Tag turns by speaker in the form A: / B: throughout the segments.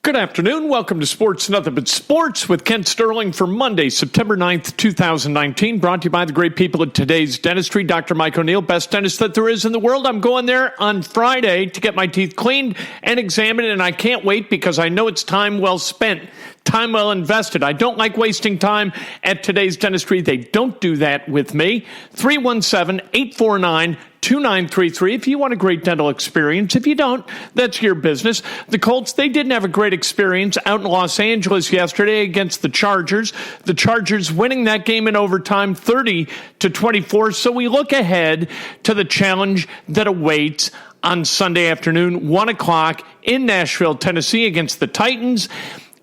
A: Good afternoon. Welcome to Sports Nothing But Sports with Kent Sterling for Monday, September 9th, 2019. Brought to you by the great people at Today's Dentistry. Dr. Mike O'Neill, best dentist that there is in the world. I'm going there on Friday to get my teeth cleaned and examined, and I can't wait because I know it's time well spent, time well invested. I don't like wasting time at Today's Dentistry. They don't do that with me. 317-849-2933 if you want a great dental experience. If you don't, that's your business. The Colts, they didn't have a great experience out in Los Angeles yesterday against the Chargers. The Chargers winning that game in overtime 30-24. So we look ahead to the challenge that awaits on Sunday afternoon, 1 o'clock in Nashville, Tennessee against the Titans.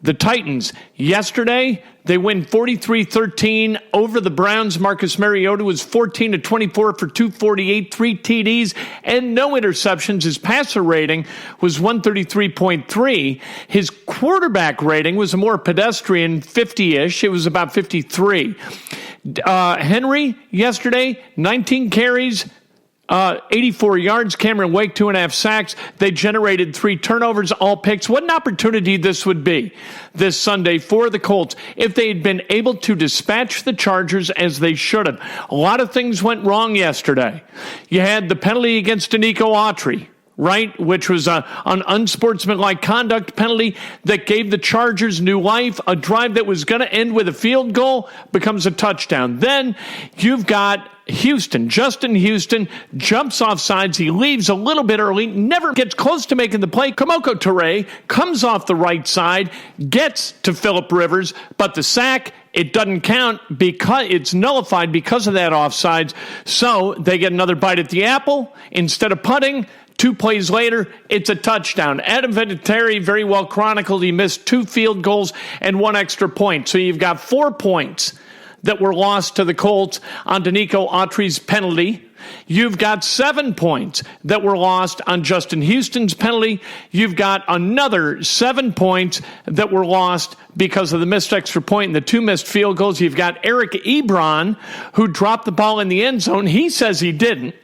A: The Titans, yesterday, they win 43-13 over the Browns. Marcus Mariota was 14-24 for 248, 3 TDs, and no interceptions. His passer rating was 133.3. His quarterback rating was a more pedestrian 50-ish. It was about 53. Henry, yesterday, 19 carries, 84 yards. Cameron Wake, 2.5 sacks. They generated 3 turnovers, all picks. What an opportunity this would be this Sunday for the Colts if they had been able to dispatch the Chargers as they should have. A lot of things went wrong yesterday. You had the penalty against Danico Autry, right, which was an unsportsmanlike conduct penalty that gave the Chargers new life. A drive that was going to end with a field goal becomes a touchdown. Then you've got Houston. Justin Houston jumps off sides. He leaves a little bit early, never gets close to making the play. Kamoko Toure comes off the right side, gets to Phillip Rivers, but the sack, it doesn't count because it's nullified because of that offsides. So they get another bite at the apple. Instead of punting, 2 plays later, it's a touchdown. Adam Vinatieri, very well chronicled. He missed 2 field goals and 1 extra point. So you've got 4 points that were lost to the Colts on Danico Autry's penalty. You've got 7 points that were lost on Justin Houston's penalty. You've got another 7 points that were lost because of the missed extra point and the 2 missed field goals. You've got Eric Ebron, who dropped the ball in the end zone. He says he didn't,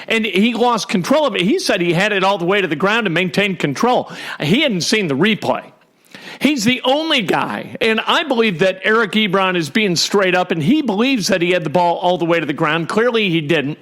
A: and he lost control of it. He said he had it all the way to the ground and maintained control. He hadn't seen the replay. He's the only guy, and I believe that Eric Ebron is being straight up, and he believes that he had the ball all the way to the ground. Clearly he didn't.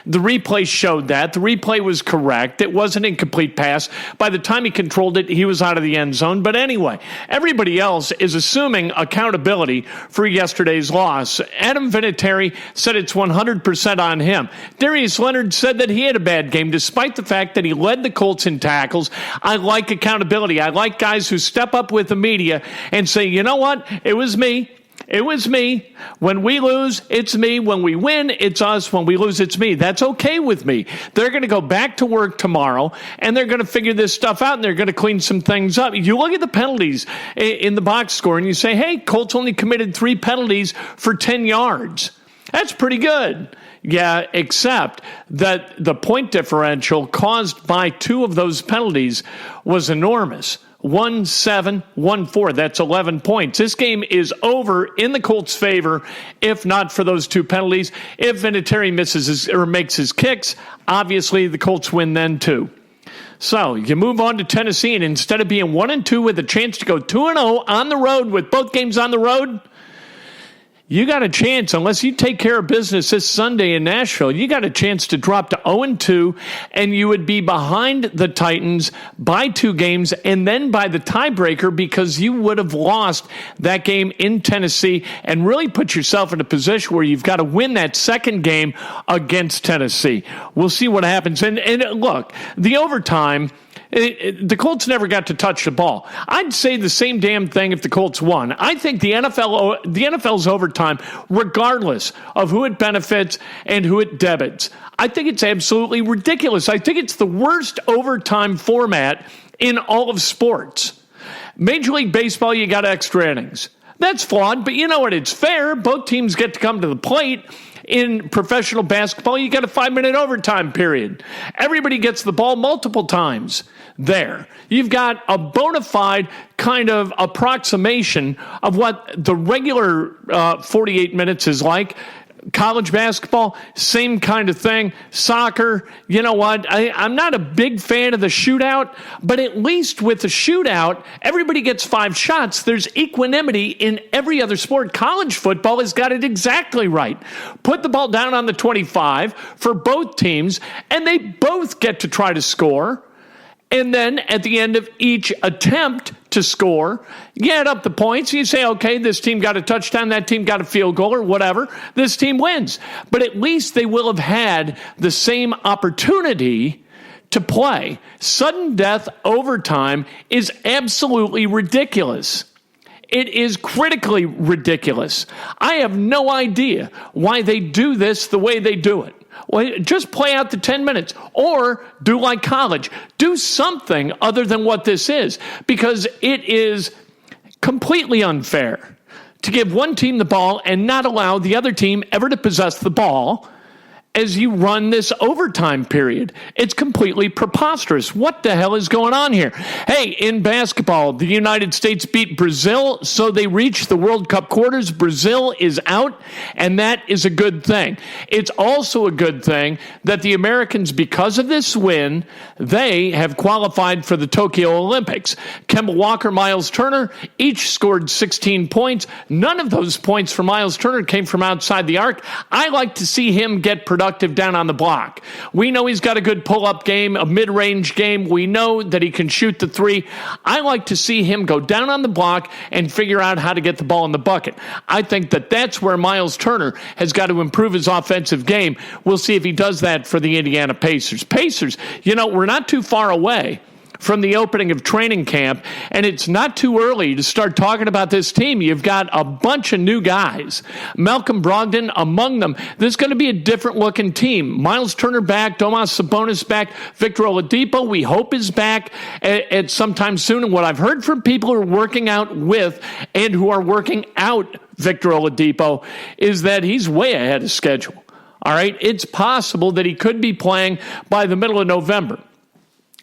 A: The replay showed that. The replay was correct. It was an incomplete pass. By the time he controlled it, he was out of the end zone. But anyway, everybody else is assuming accountability for yesterday's loss. Adam Vinatieri said it's 100% on him. Darius Leonard said that he had a bad game, despite the fact that he led the Colts in tackles. I like accountability. I like guys who step up with the media and say, you know what? It was me. It was me. When we lose, it's me. When we win, it's us. When we lose, it's me. That's okay with me. They're going to go back to work tomorrow, and they're going to figure this stuff out, and they're going to clean some things up. You look at the penalties in the box score, and you say, hey, Colts only committed 3 penalties for 10 yards. That's pretty good. Yeah, except that the point differential caused by 2 of those penalties was enormous. 1-7, 1-4. That's 11 points. This game is over in the Colts' favor, if not for those 2 penalties. If Vinatieri misses or makes his kicks, obviously the Colts win then too. So you move on to Tennessee, and instead of being 1-2 with a chance to go 2-0 on the road with both games on the road, you got a chance, unless you take care of business this Sunday in Nashville, you got a chance to drop to 0-2, and you would be behind the Titans by 2 games and then by the tiebreaker because you would have lost that game in Tennessee and really put yourself in a position where you've got to win that second game against Tennessee. We'll see what happens. And look, the overtime, the Colts never got to touch the ball. I'd say the same damn thing if the Colts won. I think the NFL's overtime, regardless of who it benefits and who it debits, I think it's absolutely ridiculous. I think it's the worst overtime format in all of sports. Major League Baseball, you got extra innings. That's flawed, but you know what? It's fair. Both teams get to come to the plate. In professional basketball, you got a 5-minute overtime period. Everybody gets the ball multiple times there. You've got a bona fide kind of approximation of what the regular 48 minutes is like. College basketball, same kind of thing. Soccer, you know what? I'm not a big fan of the shootout, but at least with the shootout, everybody gets 5 shots. There's equanimity in every other sport. College football has got it exactly right. Put the ball down on the 25 for both teams, and they both get to try to score. And then at the end of each attempt to score, you add up the points. You say, okay, this team got a touchdown, that team got a field goal or whatever. This team wins. But at least they will have had the same opportunity to play. Sudden death overtime is absolutely ridiculous. It is critically ridiculous. I have no idea why they do this the way they do it. Well, just play out the 10 minutes or do like college. Do something other than what this is, because it is completely unfair to give one team the ball and not allow the other team ever to possess the ball as you run this overtime period. It's completely preposterous. What the hell is going on here? Hey, in basketball, the United States beat Brazil, so they reached the World Cup quarters. Brazil is out, and that is a good thing. It's also a good thing that the Americans, because of this win, they have qualified for the Tokyo Olympics. Kemba Walker, Miles Turner, each scored 16 points. None of those points for Miles Turner came from outside the arc. I like to see him get productive down on the block. We know he's got a good pull-up game, a mid-range game. We know that he can shoot the 3. I like to see him go down on the block and figure out how to get the ball in the bucket. I think that that's where Miles Turner has got to improve his offensive game. We'll see if he does that for the Indiana Pacers. Pacers, we're not too far away from the opening of training camp, and it's not too early to start talking about this team. You've got a bunch of new guys, Malcolm Brogdon among them. This is going to be a different-looking team. Miles Turner back, Domas Sabonis back, Victor Oladipo, we hope, is back at sometime soon. And what I've heard from people who are working out with and who are working out Victor Oladipo is that he's way ahead of schedule. All right? It's possible that he could be playing by the middle of November.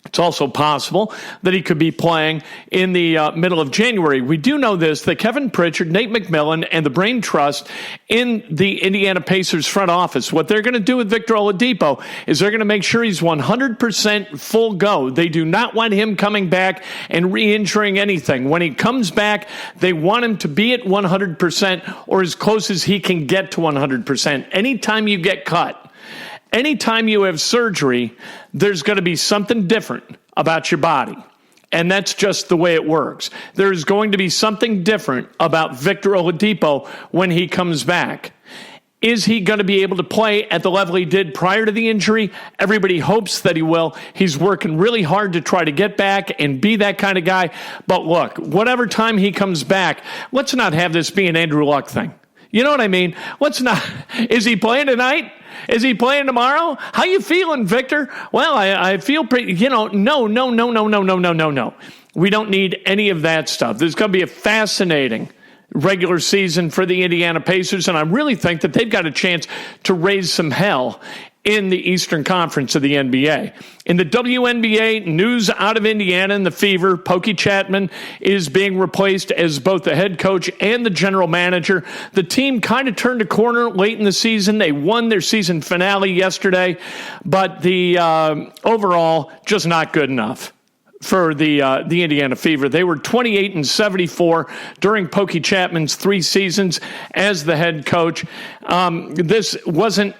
A: It's also possible that he could be playing in the middle of January. We do know this, that Kevin Pritchard, Nate McMillan, and the Brain Trust in the Indiana Pacers front office, what they're going to do with Victor Oladipo is they're going to make sure he's 100% full go. They do not want him coming back and re-injuring anything. When he comes back, they want him to be at 100% or as close as he can get to 100%. Anytime you get cut, anytime you have surgery, there's going to be something different about your body. And that's just the way it works. There's going to be something different about Victor Oladipo when he comes back. Is he going to be able to play at the level he did prior to the injury? Everybody hopes that he will. He's working really hard to try to get back and be that kind of guy. But look, whatever time he comes back, let's not have this be an Andrew Luck thing. You know what I mean? Let's not. Is he playing tonight? Is he playing tomorrow? How you feeling, Victor? Well, I feel pretty, no. We don't need any of that stuff. There's going to be a fascinating regular season for the Indiana Pacers, and I really think that they've got a chance to raise some hell in the Eastern Conference of the NBA. In the WNBA, news out of Indiana and the Fever, Pokey Chatman is being replaced as both the head coach and the general manager. The team kind of turned a corner late in the season. They won their season finale yesterday, but the overall, just not good enough for the Indiana Fever. They were 28-74 during Pokey Chatman's 3 seasons as the head coach. This wasn't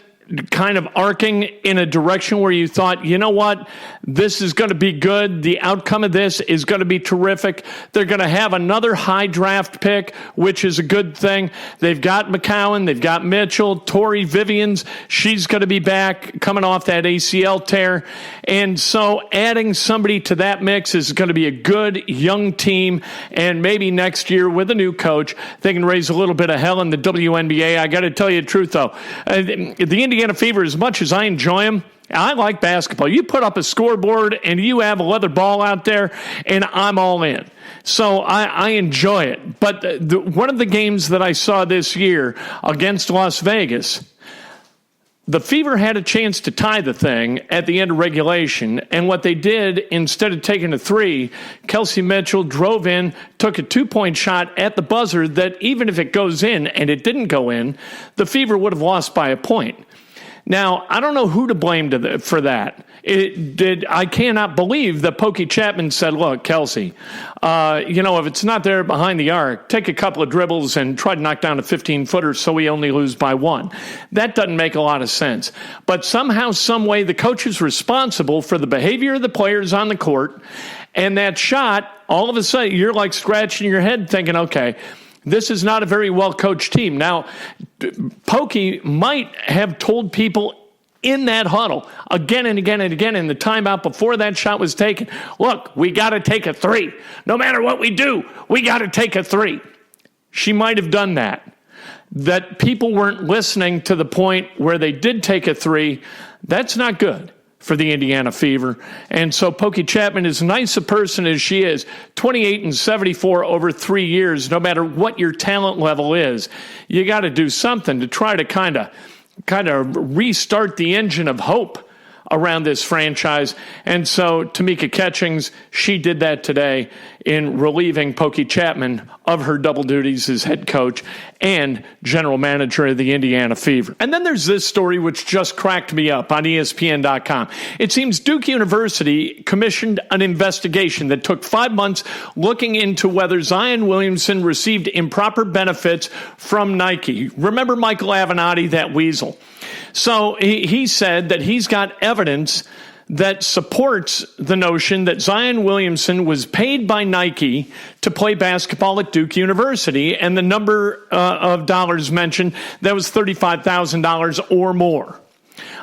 A: kind of arcing in a direction where you thought, you know what, this is going to be good. The outcome of this is going to be terrific. They're going to have another high draft pick, which is a good thing. They've got McCowan, they've got Mitchell, Tori Vivians. She's going to be back coming off that ACL tear. And so adding somebody to that mix is going to be a good young team. And maybe next year with a new coach, they can raise a little bit of hell in the WNBA. I got to tell you the truth, though. The Indiana Fever, as much as I enjoy them, I like basketball. You put up a scoreboard and you have a leather ball out there, and I'm all in. So I enjoy it. But one of the games that I saw this year against Las Vegas, The Fever had a chance to tie the thing at the end of regulation, and what they did, instead of taking a 3, Kelsey Mitchell drove in, took a 2-point shot at the buzzer that even if it goes in, and it didn't go in, the Fever would have lost by a point. Now, I don't know who to blame for that. I cannot believe that Pokey Chatman said, look, Kelsey, if it's not there behind the arc, take a couple of dribbles and try to knock down a 15-footer so we only lose by 1. That doesn't make a lot of sense. But somehow, some way, the coach is responsible for the behavior of the players on the court, and that shot, all of a sudden, you're like scratching your head thinking, okay, this is not a very well-coached team. Now, Pokey might have told people in that huddle again and again and again in the timeout before that shot was taken, look, we got to take a 3. No matter what we do, we got to take a 3. She might have done that. That people weren't listening to the point where they did take a 3, that's not good for the Indiana Fever. And so Pokey Chatman, as nice a person as she is, 28-74 over 3 years, no matter what your talent level is, you got to do something to try to kind of restart the engine of hope around this franchise. And so Tamika Catchings, she did that today in relieving Pokey Chatman of her double duties as head coach and general manager of the Indiana Fever. And then there's this story which just cracked me up on ESPN.com. It seems Duke University commissioned an investigation that took 5 months looking into whether Zion Williamson received improper benefits from Nike. Remember Michael Avenatti, that weasel? So he said that he's got evidence that supports the notion that Zion Williamson was paid by Nike to play basketball at Duke University, and the number of dollars mentioned, that was $35,000 or more.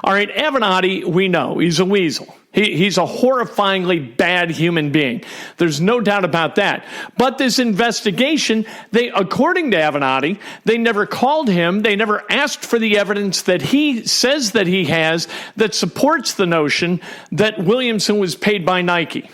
A: All right, Avenatti, we know, he's a weasel. He's a horrifyingly bad human being. There's no doubt about that. But this investigation, according to Avenatti, they never called him. They never asked for the evidence that he says that he has that supports the notion that Williamson was paid by Nike.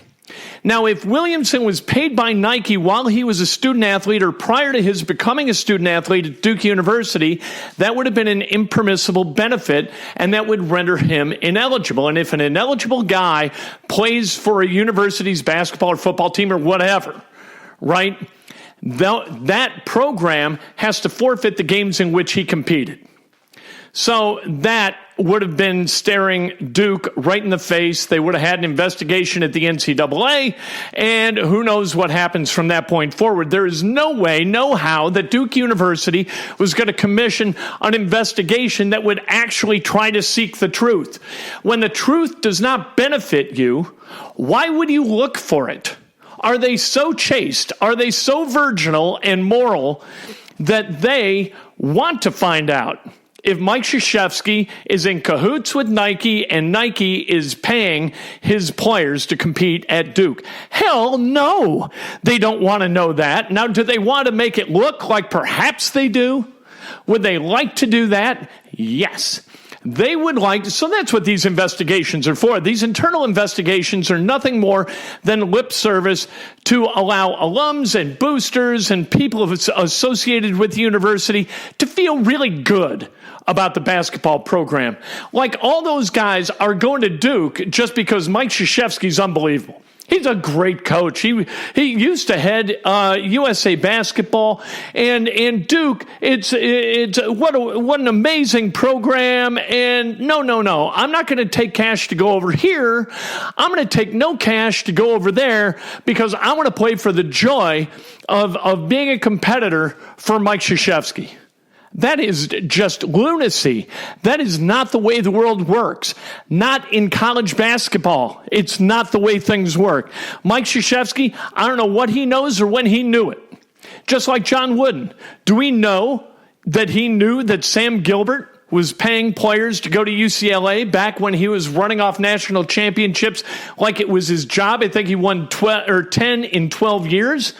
A: Now, if Williamson was paid by Nike while he was a student athlete or prior to his becoming a student athlete at Duke University, that would have been an impermissible benefit, and that would render him ineligible. And if an ineligible guy plays for a university's basketball or football team or whatever, right, that program has to forfeit the games in which he competed. So that would have been staring Duke right in the face. They would have had an investigation at the NCAA, and who knows what happens from that point forward. There is no way, no how that Duke University was going to commission an investigation that would actually try to seek the truth. When the truth does not benefit you, why would you look for it? Are they so chaste? Are they so virginal and moral that they want to find out if Mike Krzyzewski is in cahoots with Nike and Nike is paying his players to compete at Duke? Hell no. They don't want to know that. Now, do they want to make it look like perhaps they do? Would they like to do that? Yes. They would like to. So that's what these investigations are for. These internal investigations are nothing more than lip service to allow alums and boosters and people associated with the university to feel really good about the basketball program. Like all those guys are going to Duke just because Mike Krzyzewski's unbelievable. He's a great coach. He used to head USA basketball, and Duke. It's what an amazing program. And no, I'm not going to take cash to go over here. I'm going to take no cash to go over there because I want to play for the joy of being a competitor for Mike Krzyzewski. That is just lunacy. That is not the way the world works. Not in college basketball. It's not the way things work. Mike Krzyzewski, I don't know what he knows or when he knew it. Just like John Wooden. Do we know that he knew that Sam Gilbert was paying players to go to UCLA back when he was running off national championships like it was his job? I think he won 10 in 12 years.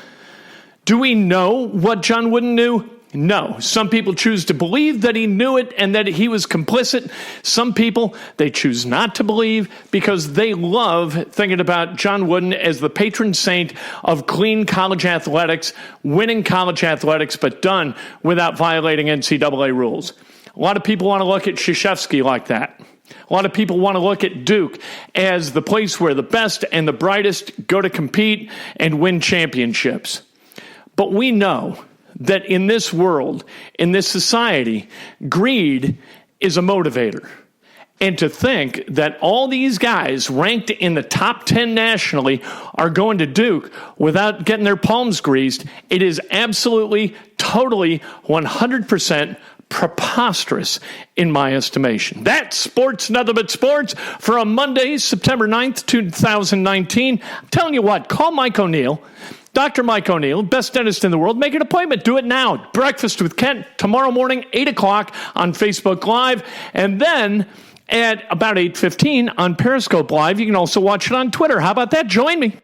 A: Do we know what John Wooden knew? No. Some people choose to believe that he knew it and that he was complicit. Some people, they choose not to believe because they love thinking about John Wooden as the patron saint of clean college athletics, winning college athletics, but done without violating NCAA rules. A lot of people want to look at Krzyzewski like that. A lot of people want to look at Duke as the place where the best and the brightest go to compete and win championships. But we know that in this world, in this society, greed is a motivator. And to think that all these guys ranked in the top 10 nationally are going to Duke without getting their palms greased, it is absolutely, totally, 100% preposterous in my estimation. That's Sports Nothing But Sports for a Monday, September 9th, 2019. I'm telling you what, call Mike O'Neill. Dr. Mike O'Neill, best dentist in the world. Make an appointment. Do it now. Breakfast with Kent tomorrow morning, 8 o'clock on Facebook Live. And then at about 8:15 on Periscope Live. You can also watch it on Twitter. How about that? Join me.